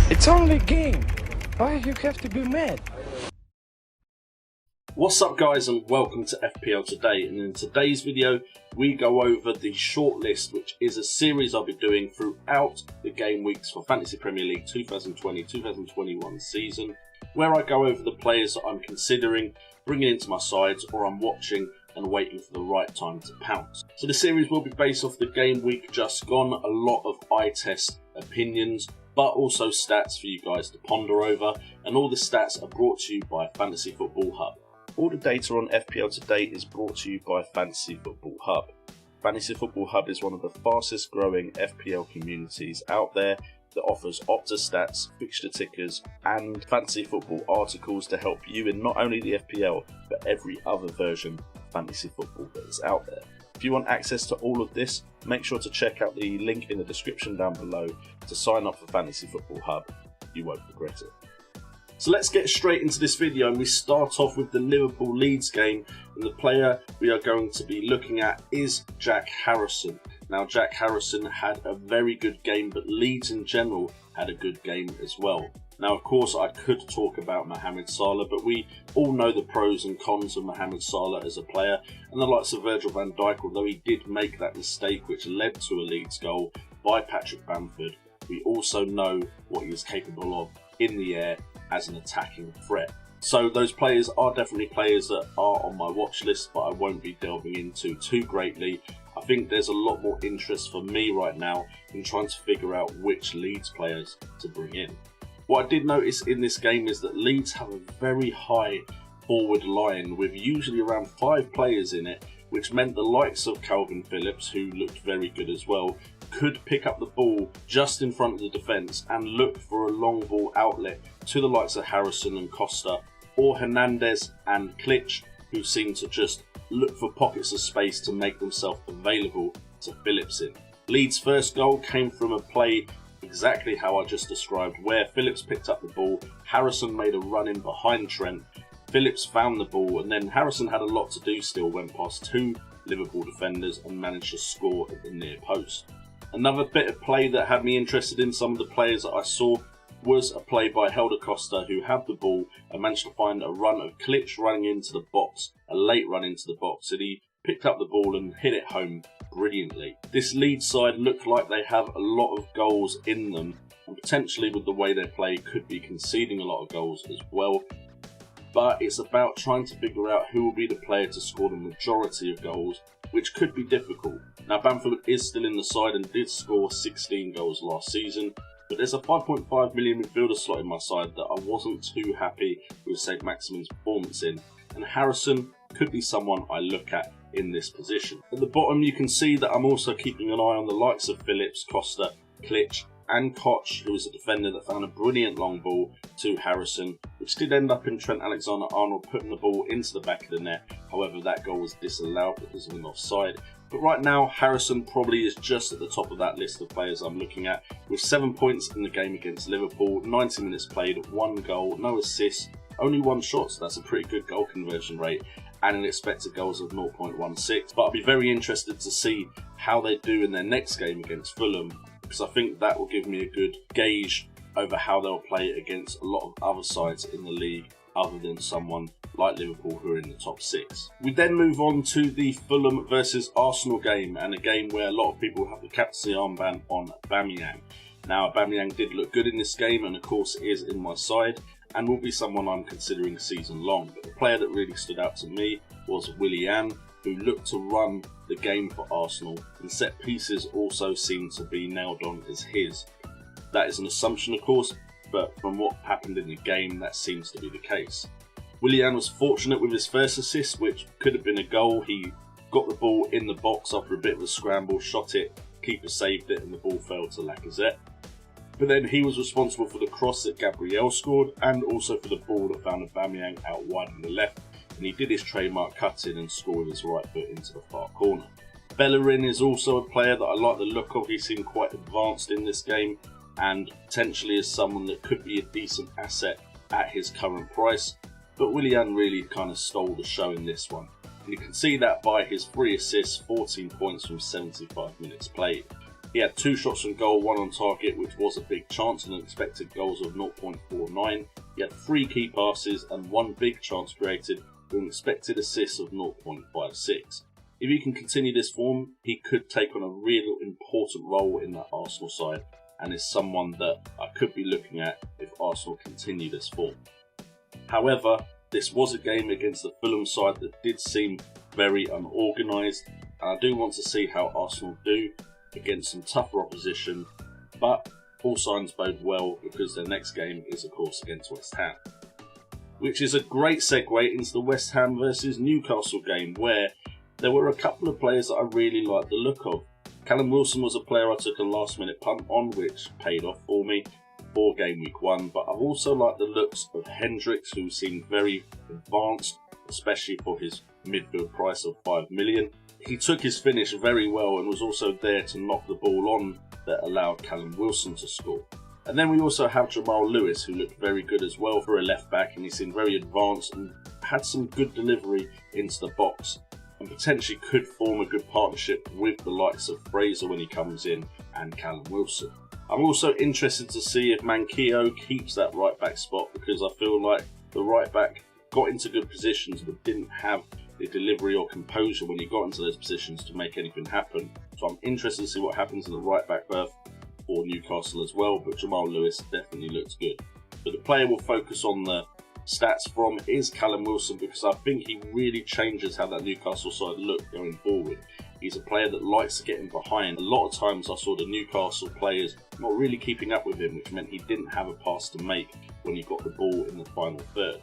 It's only a game. Why you have to be mad? What's up guys, and welcome to FPL Today, and in today's video we go over the Shortlist, which is a series I'll be doing throughout the game weeks for Fantasy Premier League 2020-2021 season, where I go over the players that I'm considering bringing into my sides or I'm watching and waiting for the right time to pounce. So the series will be based off the game week just gone, a lot of eye test opinions, but also stats for you guys to ponder over, and all the stats are brought to you by Fantasy Football Hub. All the data on FPL Today is brought to you by Fantasy Football Hub. Fantasy Football Hub is one of the fastest growing FPL communities out there that offers Opta stats, fixture tickers and fantasy football articles to help you in not only the FPL but every other version of fantasy football that is out there. If you want access to all of this, make sure to check out the link in the description down below to sign up for Fantasy Football Hub. You won't regret it. So let's get straight into this video, and we start off with the Liverpool Leeds game, and the player we are going to be looking at is Jack Harrison. Now Jack Harrison had a very good game, but Leeds in general had a good game as well. Now of course I could talk about Mohamed Salah, but we all know the pros and cons of Mohamed Salah as a player, and the likes of Virgil van Dijk, although he did make that mistake which led to a Leeds goal by Patrick Bamford, we also know what he is capable of in the air as an attacking threat. So those players are definitely players that are on my watch list, but I won't be delving into too greatly. I think there's a lot more interest for me right now in trying to figure out which Leeds players to bring in. What I did notice in this game is that Leeds have a very high forward line with usually around 5 players in it, which meant the likes of Calvin Phillips, who looked very good as well, could pick up the ball just in front of the defence and look for a long ball outlet to the likes of Harrison and Costa, or Hernandez and Klitsch, who seem to just look for pockets of space to make themselves available to Phillips in. Leeds' first goal came from a play exactly how I just described, where Phillips picked up the ball, Harrison made a run in behind Trent, Phillips found the ball, and then Harrison had a lot to do still, went past 2 Liverpool defenders and managed to score at the near post. Another bit of play that had me interested in some of the players that I saw was a play by Helder Costa, who had the ball and managed to find a run of Klitsch running into the box, a late run into the box, and he picked up the ball and hit it home brilliantly. This Leeds side look like they have a lot of goals in them, and potentially with the way they play could be conceding a lot of goals as well. But it's about trying to figure out who will be the player to score the majority of goals, which could be difficult. Now Bamford is still in the side and did score 16 goals last season, but there's a 5.5 million midfielder slot in my side that I wasn't too happy with St. Maximin's performance in, and Harrison could be someone I look at in this position. At the bottom you can see that I'm also keeping an eye on the likes of Phillips, Costa, Klitsch and Koch, who was a defender that found a brilliant long ball to Harrison, which did end up in Trent Alexander-Arnold putting the ball into the back of the net. However, that goal was disallowed because of an offside. But right now, Harrison probably is just at the top of that list of players I'm looking at, with 7 points in the game against Liverpool, 90 minutes played, 1 goal, no assists, only 1 shot, so that's a pretty good goal conversion rate, and an expected goals of 0.16. But I'll be very interested to see how they do in their next game against Fulham, because I think that will give me a good gauge over how they'll play against a lot of other sides in the league other than someone like Liverpool who are in the top 6. We then move on to the Fulham versus Arsenal game, and a game where a lot of people have the captaincy armband on Aubameyang. Now Aubameyang did look good in this game and of course is in my side and will be someone I'm considering season long, but the player that really stood out to me was Willian, who looked to run the game for Arsenal, and set pieces also seemed to be nailed on as his. That is an assumption of course, but from what happened in the game that seems to be the case. Willian was fortunate with his first assist, which could have been a goal. He got the ball in the box after a bit of a scramble, shot it, keeper saved it and the ball fell to Lacazette. But then he was responsible for the cross that Gabriel scored, and also for the ball that found Aubameyang out wide on the left, and he did his trademark cut in and score with his right foot into the far corner. Bellerin is also a player that I like the look of. He seemed quite advanced in this game and potentially is someone that could be a decent asset at his current price, but Willian really kind of stole the show in this one, and you can see that by his 3 assists, 14 points from 75 minutes played. He had 2 shots on goal, 1 on target, which was a big chance, and expected goals of 0.49. He had 3 key passes and 1 big chance created, with an expected assist of 0.56. If he can continue this form, he could take on a real important role in that Arsenal side, and is someone that I could be looking at if Arsenal continue this form. However, this was a game against the Fulham side that did seem very unorganised, and I do want to see how Arsenal do against some tougher opposition, but all signs bode well because their next game is of course against West Ham. Which is a great segue into the West Ham versus Newcastle game, where there were a couple of players that I really liked the look of. Callum Wilson was a player I took a last minute punt on, which paid off for me for game week 1, but I've also liked the looks of Hendricks, who seemed very advanced, especially for his midfield price of 5 million. He took his finish very well and was also there to knock the ball on that allowed Callum Wilson to score. And then we also have Jamal Lewis, who looked very good as well for a left back, and he seemed very advanced and had some good delivery into the box, and potentially could form a good partnership with the likes of Fraser when he comes in and Callum Wilson. I'm also interested to see if Manquillo keeps that right back spot, because I feel like the right back got into good positions but didn't have the delivery or composure when he got into those positions to make anything happen. So I'm interested to see what happens in the right back berth for Newcastle as well, but Jamal Lewis definitely looks good. But the player we'll focus on the stats from is Callum Wilson, because I think he really changes how that Newcastle side look going forward. He's a player that likes to get in behind. A lot of times I saw the Newcastle players not really keeping up with him, which meant he didn't have a pass to make when he got the ball in the final third.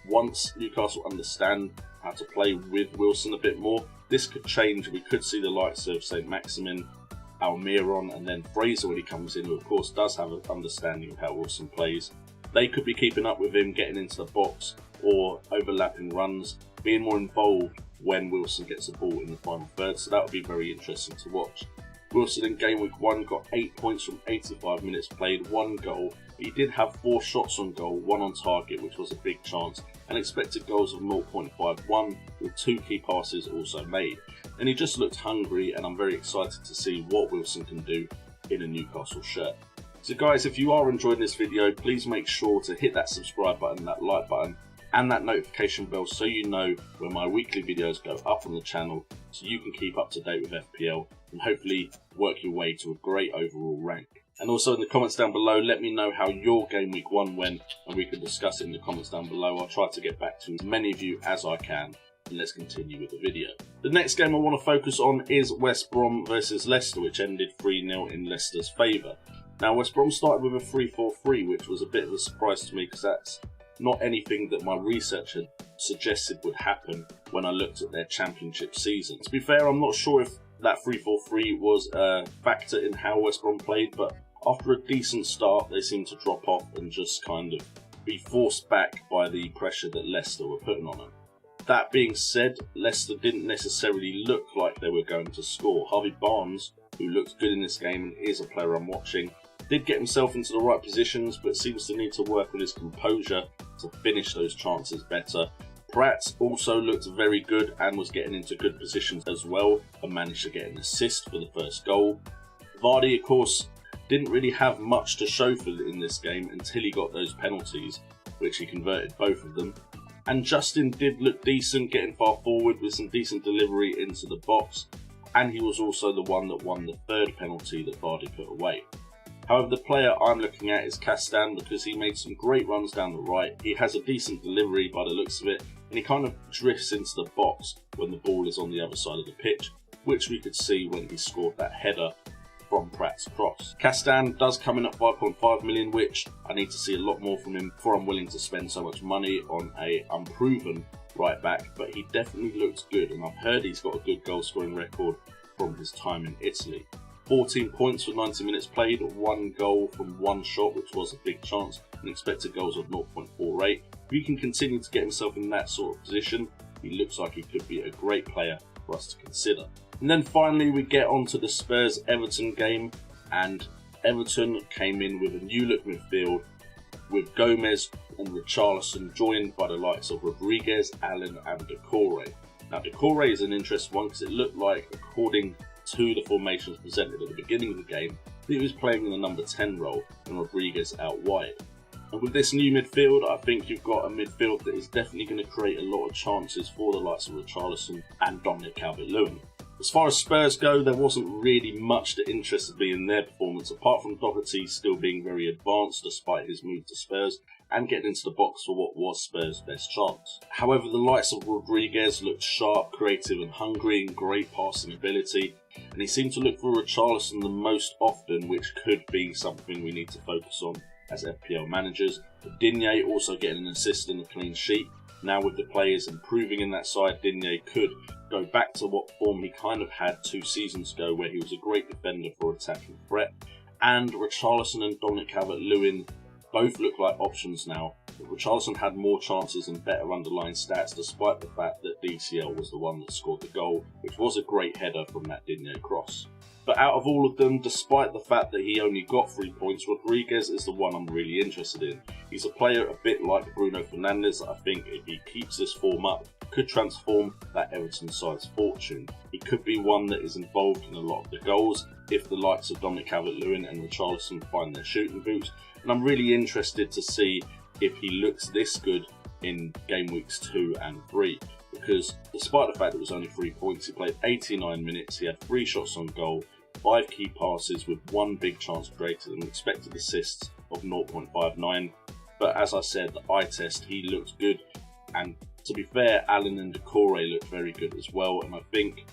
Once Newcastle understand how to play with Wilson a bit more, this could change. We could see the likes of St. Maximin, Almiron, and then Fraser when he comes in, who of course does have an understanding of how Wilson plays. They could be keeping up with him, getting into the box or overlapping runs, being more involved when Wilson gets the ball in the final third, so that would be very interesting to watch. Wilson in game week 1 got 8 points from 85 minutes played, 1 goal. He did have 4 shots on goal, 1 on target, which was a big chance, and expected goals of 0.51, with 2 key passes also made. And he just looked hungry, and I'm very excited to see what Wilson can do in a Newcastle shirt. So guys, if you are enjoying this video, please make sure to hit that subscribe button, that like button, and that notification bell so you know when my weekly videos go up on the channel, so you can keep up to date with FPL and hopefully work your way to a great overall rank. And also in the comments down below, let me know how your game week 1 went, and we can discuss it in the comments down below. I'll try to get back to as many of you as I can, and let's continue with the video. The next game I want to focus on is West Brom versus Leicester, which ended 3-0 in Leicester's favour. Now West Brom started with a 3-4-3, which was a bit of a surprise to me, because that's not anything that my research had suggested would happen when I looked at their championship season. To be fair, I'm not sure if that 3-4-3 was a factor in how West Brom played, but after a decent start they seemed to drop off and just kind of be forced back by the pressure that Leicester were putting on them. That being said, Leicester didn't necessarily look like they were going to score. Harvey Barnes, who looked good in this game and is a player I'm watching, did get himself into the right positions, but seems to need to work on his composure to finish those chances better. Pratt also looked very good and was getting into good positions as well, and managed to get an assist for the first goal. Vardy, of course, didn't really have much to show for in this game until he got those penalties, which he converted both of them. And Justin did look decent, getting far forward with some decent delivery into the box, and he was also the one that won the third penalty that Vardy put away. However, the player I'm looking at is Castan, because he made some great runs down the right. He has a decent delivery by the looks of it, and he kind of drifts into the box when the ball is on the other side of the pitch, which we could see when he scored that header from Pratt's cross. Castan does come in at 5.5 million, which I need to see a lot more from him before I'm willing to spend so much money on a unproven right back, but he definitely looks good, and I've heard he's got a good goal scoring record from his time in Italy. 14 points for 90 minutes played, 1 goal from 1 shot, which was a big chance, and expected goals of 0.48. If he can continue to get himself in that sort of position, he looks like he could be a great player for us to consider. And then finally we get on to the Spurs-Everton game, and Everton came in with a new look midfield, with Gomez and Richarlison joined by the likes of Rodriguez, Allen and Decore. Now Decore is an interesting one, because it looked like, according to the formations presented at the beginning of the game, he was playing in the number 10 role and Rodriguez out wide. And with this new midfield, I think you've got a midfield that is definitely going to create a lot of chances for the likes of Richarlison and Dominic Calvert-Lewin. As far as Spurs go, there wasn't really much that interested me in their performance, apart from Doherty still being very advanced despite his move to Spurs and getting into the box for what was Spurs' best chance. However, the likes of Rodriguez looked sharp, creative and hungry, and great passing ability, and he seemed to look for Richarlison the most often, which could be something we need to focus on as FPL managers. Digne also getting an assist and a clean sheet. Now with the players improving in that side, Digne could go back to what form he kind of had 2 seasons ago, where he was a great defender for attacking threat. And Richarlison and Dominic Calvert-Lewin both look like options now. Richarlison had more chances and better underlying stats, despite the fact that DCL was the one that scored the goal, which was a great header from that Digne cross. But out of all of them, despite the fact that he only got 3 points, Rodriguez is the one I'm really interested in. He's a player a bit like Bruno Fernandes that I think, if he keeps this form up, could transform that Everton side's fortune. He could be one that is involved in a lot of the goals if the likes of Dominic Calvert-Lewin and Richarlison find their shooting boots. And I'm really interested to see if he looks this good in game weeks 2 and 3. Because despite the fact that it was only 3 points, he played 89 minutes, he had 3 shots on goal, 5 key passes with 1 big chance created and expected assists of 0.59. But as I said, the eye test, he looked good. And to be fair, Allen and Decore looked very good as well. And I think,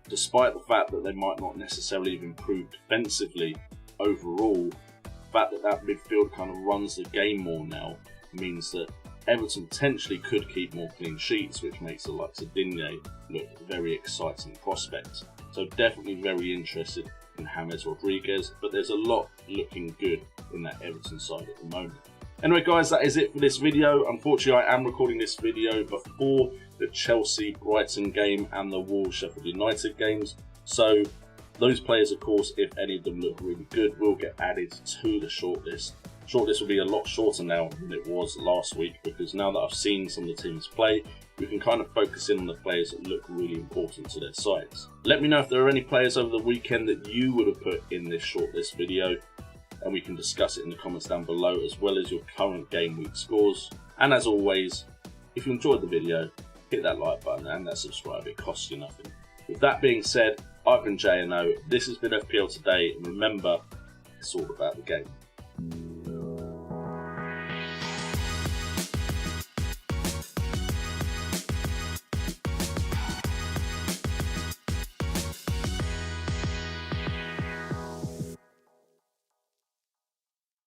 despite the fact that they might not necessarily have improved defensively overall, the fact that that midfield kind of runs the game more now means that Everton potentially could keep more clean sheets, which makes the likes of Digne look a very exciting prospect. So definitely very interested in James Rodriguez, but there's a lot looking good in that Everton side at the moment. Anyway guys, that is it for this video. Unfortunately, I am recording this video before the Chelsea Brighton game and the Wolves Sheffield United games. So those players, of course, if any of them look really good, will get added to the shortlist. Shortlist will be a lot shorter now than it was last week, because now that I've seen some of the teams play, we can kind of focus in on the players that look really important to their sides. Let me know if there are any players over the weekend that you would have put in this shortlist video, and we can discuss it in the comments down below, as well as your current game week scores. And as always, if you enjoyed the video, hit that like button and that subscribe, it costs you nothing. With that being said, I've been JNO, this has been FPL Today, and remember, it's all about the game.